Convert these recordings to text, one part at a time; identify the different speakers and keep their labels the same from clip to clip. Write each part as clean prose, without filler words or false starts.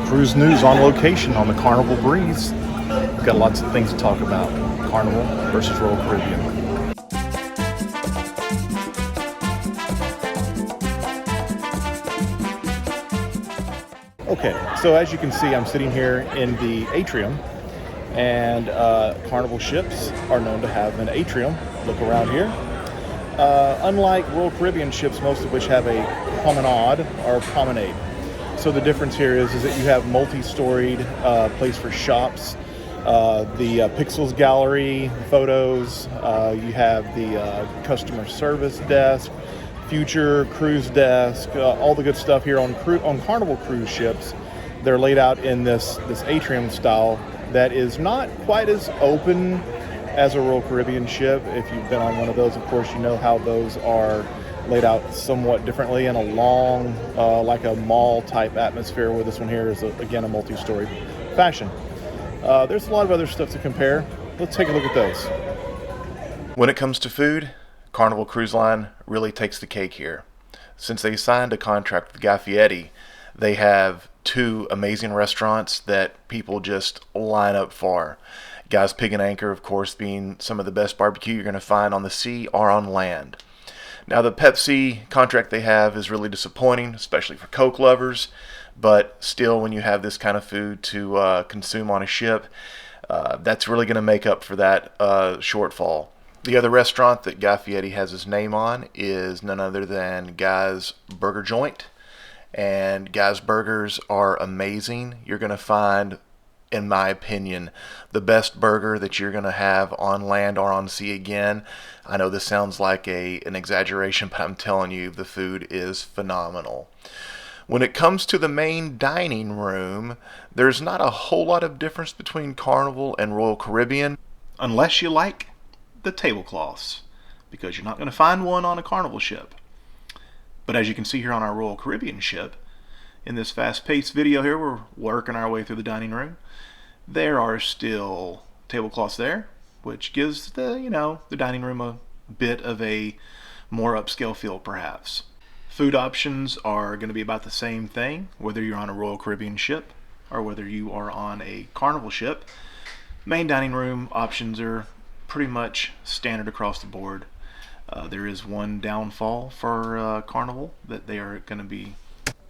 Speaker 1: Cruise news on location on the Carnival Breeze. We've got lots of things to talk about. Carnival versus Royal Caribbean. Okay, so as you can see, I'm sitting here in the atrium, and Carnival ships are known to have an atrium. Look around here. Unlike Royal Caribbean ships, most of which have a promenade or promenade. So the difference here is that you have multi-storied place for shops, the Pixels gallery, photos, you have the customer service desk, future cruise desk, all the good stuff here on Carnival cruise ships. They're laid out in this atrium style that is not quite as open as a Royal Caribbean ship. If you've been on one of those, of course, you know how those are laid out somewhat differently in a long, like a mall type atmosphere, where this one here is, again, a multi-story fashion. There's a lot of other stuff to compare. Let's take a look at those. When it comes to food, Carnival Cruise Line really takes the cake here. Since they signed a contract with Guy Fieri, they have two amazing restaurants that people just line up for. Guy's Pig and Anchor, of course, being some of the best barbecue you're going to find on the sea or on land. Now, the Pepsi contract they have is really disappointing, especially for Coke lovers, but still, when you have this kind of food to consume on a ship, that's really going to make up for that shortfall. The other restaurant that Guy Fieri has his name on is none other than Guy's Burger Joint, and Guy's Burgers are amazing. You're going to find, in my opinion, the best burger that you're going to have on land or on sea again. I know this sounds like an exaggeration, but I'm telling you, the food is phenomenal. When it comes to the main dining room, there's not a whole lot of difference between Carnival and Royal Caribbean, unless you like the tablecloths, because you're not going to find one on a Carnival ship. But as you can see here on our Royal Caribbean ship, in this fast-paced video here, we're working our way through the dining room. There are still tablecloths there, which gives the dining room a bit of a more upscale feel, perhaps. Food options are going to be about the same thing, whether you're on a Royal Caribbean ship or whether you are on a Carnival ship. Main dining room options are pretty much standard across the board. There is one downfall for Carnival, that they are going to be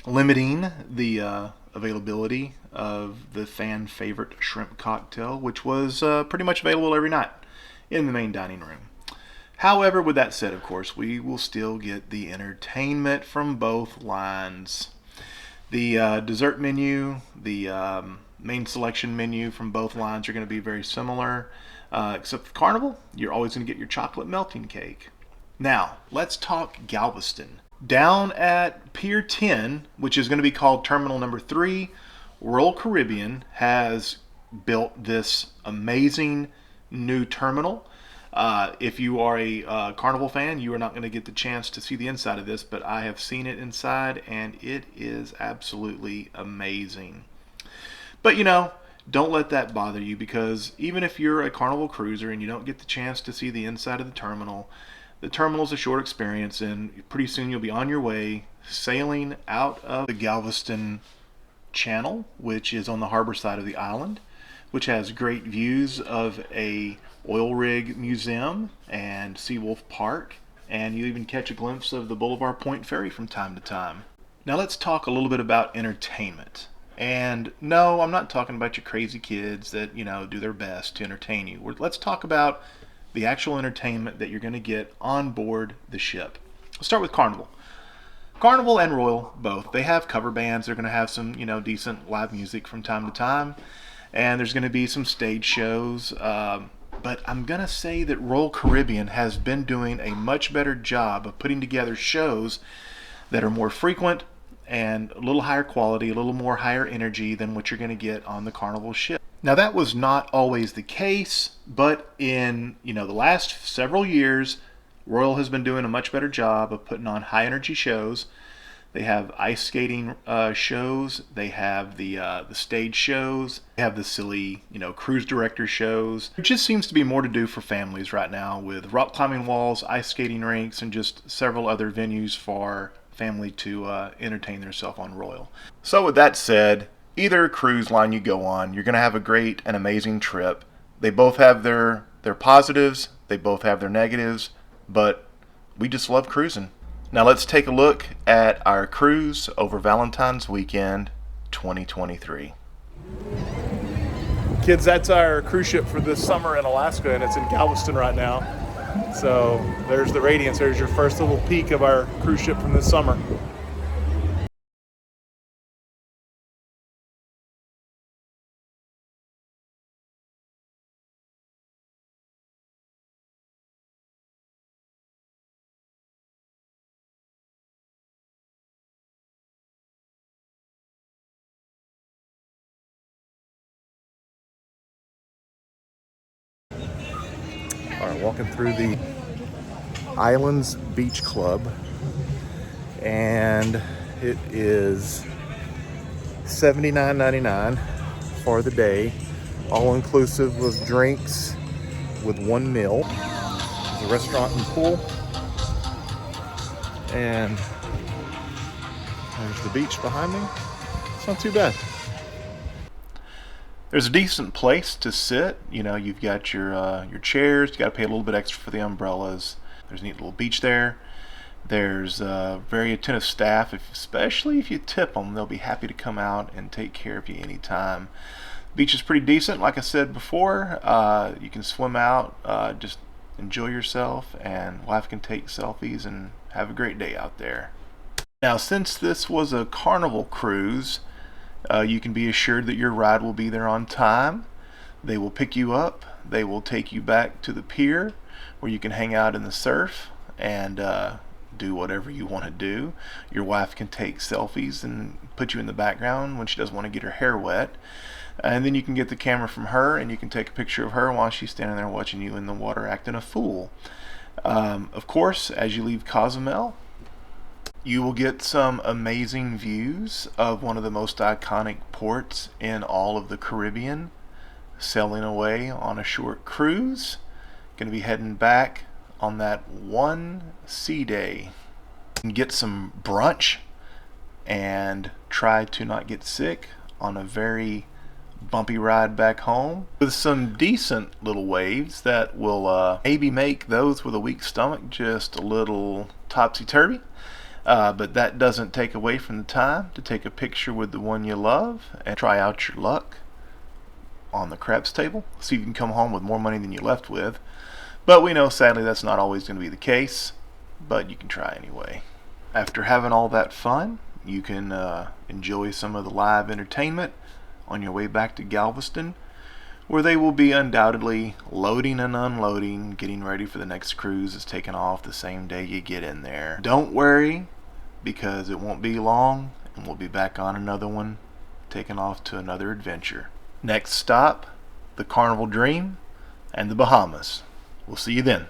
Speaker 1: limiting the availability of the fan favorite shrimp cocktail, which was pretty much available every night in the main dining room. However, with that said, of course, we will still get the entertainment from both lines. The dessert menu, the main selection menu from both lines are going to be very similar, except for Carnival, you're always going to get your chocolate melting cake. Now, let's talk Galveston. Down at Pier 10, which is going to be called Terminal Number 3, Royal Caribbean has built this amazing new terminal. If you are a Carnival fan, you are not going to get the chance to see the inside of this, but I have seen it inside, and it is absolutely amazing. But don't let that bother you, because even if you're a Carnival cruiser and you don't get the chance to see the inside of the terminal is a short experience, and pretty soon you'll be on your way sailing out of the Galveston Channel, which is on the harbor side of the island, which has great views of a oil rig museum and Seawolf Park, and you even catch a glimpse of the Boulevard Point Ferry from time to time. Now let's talk a little bit about entertainment. And no, I'm not talking about your crazy kids that do their best to entertain you. Let's talk about the actual entertainment that you're going to get on board the ship. Let's start with Carnival. Carnival and Royal, both, they have cover bands. They're going to have some, decent live music from time to time. And there's going to be some stage shows. But I'm going to say that Royal Caribbean has been doing a much better job of putting together shows that are more frequent and a little higher quality, a little more higher energy than what you're going to get on the Carnival ship. Now, that was not always the case, but in the last several years, Royal has been doing a much better job of putting on high energy shows. They have ice skating shows. They have the stage shows. They have the silly cruise director shows. There just seems to be more to do for families right now, with rock climbing walls, ice skating rinks, and just several other venues for family to entertain themselves on Royal. So with that said, Either cruise line you go on, you're going to have a great and amazing trip. They both have their positives, they both have their negatives, but we just love cruising. Now let's take a look at our cruise over Valentine's weekend 2023. Kids, that's our cruise ship for this summer in Alaska, and it's in Galveston right now. So there's the Radiance. There's your first little peek of our cruise ship from this summer. All right, walking through the Islands Beach Club, and it is $79.99 for the day, all inclusive with drinks with one meal. There's a restaurant and pool, and there's the beach behind me. It's not too bad. There's a decent place to sit. You know, you've got your chairs. You got to pay a little bit extra for the umbrellas. There's a neat little beach there. There's very attentive staff. Especially if you tip them, they'll be happy to come out and take care of you anytime. The beach is pretty decent. Like I said before, you can swim out, just enjoy yourself, and wife can take selfies and have a great day out there. Now, since this was a Carnival cruise, you can be assured that your ride will be there on time. They will pick you up. They will take you back to the pier where you can hang out in the surf and do whatever you want to do. Your wife can take selfies and put you in the background when she doesn't want to get her hair wet. And then you can get the camera from her and you can take a picture of her while she's standing there watching you in the water acting a fool. Of course, as you leave Cozumel, you will get some amazing views of one of the most iconic ports in all of the Caribbean. Sailing away on a short cruise. Going to be heading back on that one sea day. You can get some brunch and try to not get sick on a very bumpy ride back home with some decent little waves that will maybe make those with a weak stomach just a little topsy-turvy. But that doesn't take away from the time to take a picture with the one you love and try out your luck on the craps table. See if you can come home with more money than you left with. But we know sadly that's not always going to be the case, but you can try anyway. After having all that fun, you can enjoy some of the live entertainment on your way back to Galveston, where they will be undoubtedly loading and unloading, getting ready for the next cruise that's taking off the same day you get in there. Don't worry, because it won't be long, and we'll be back on another one, taking off to another adventure. Next stop, the Carnival Dream and the Bahamas. We'll see you then.